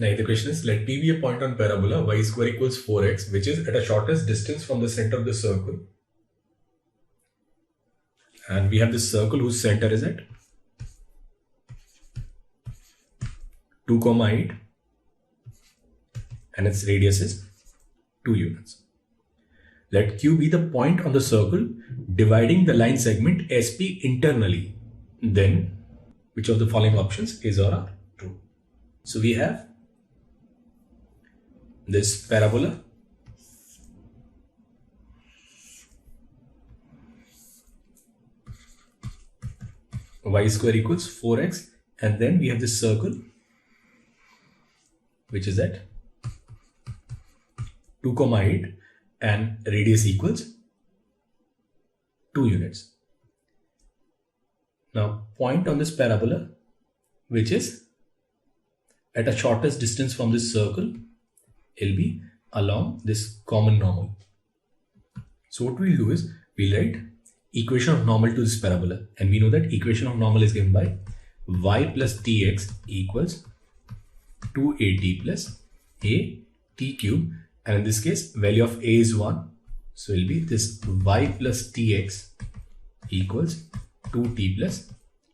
Now the question is, let P be a point on parabola y square equals 4x, which is at a shortest distance from the center of the circle. And we have this circle whose center is at 2,8 and its radius is 2 units. Let Q be the point on the circle dividing the line segment SP internally. Then, which of the following options is or are true? So we have this parabola, y square equals 4x, and then we have this circle which is at 2,8 and radius equals 2 units. Now point on this parabola which is at a shortest distance from this circle will be along this common normal. So what we'll do is we'll write equation of normal to this parabola, and we know that equation of normal is given by y plus tx equals 2at plus a t cube, and in this case value of a is 1, so it will be this y plus tx equals 2t plus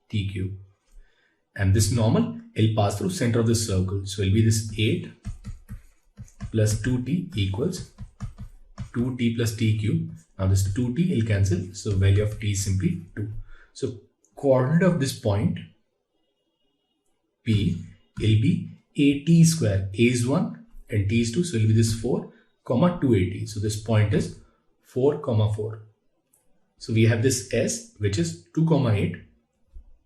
t cube, and this normal will pass through center of the circle, so it will be this 8 plus 2t equals 2t plus t cube. Now this 2t will cancel, so value of t is simply 2. So coordinate of this point P will be at square. A is 1 and t is 2, so it will be this 4 comma 2at. So this point is 4 comma 4. So we have this S which is 2,8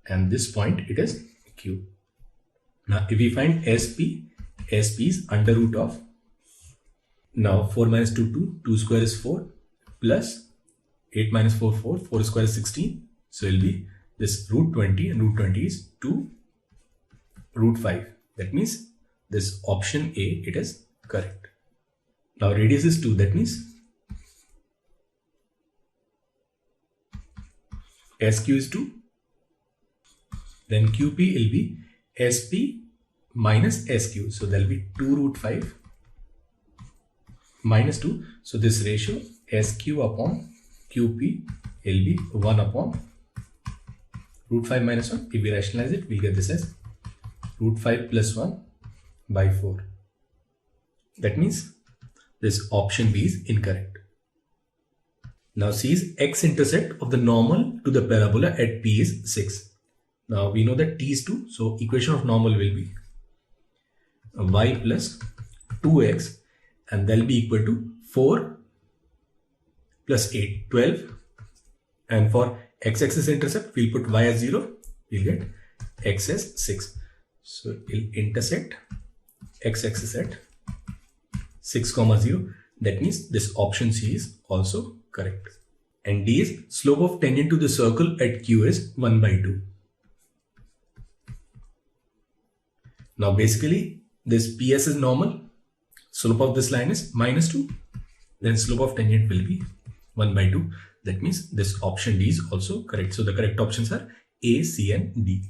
and this point it is Q. Now if we find SP is under root of, now 4 minus 2 square is 4 plus 8 minus 4 square is 16. So it will be this root 20, and root 20 is 2 root 5. That means this option A, it is correct. Now radius is 2, that means SQ is 2. Then QP will be SP minus SQ. So there will be 2 root 5 minus 2. So this ratio SQ upon QP will be 1 upon root 5 minus 1. If we rationalize it, we'll get this as root 5 plus 1 by 4. That means this option B is incorrect. Now C is x-intercept of the normal to the parabola at P is 6. Now we know that T is 2, so equation of normal will be y plus 2x, and that will be equal to 4 plus 8, 12. And for x-axis intercept, we'll put y as 0, we'll get x as 6. So we'll intersect x-axis at 6, 0. That means this option C is also correct. And D is slope of tangent to the circle at Q is 1 by 2. Now basically this PS is normal. Slope of this line is minus 2. Then slope of tangent will be 1 by 2. That means this option D is also correct. So the correct options are A, C and D.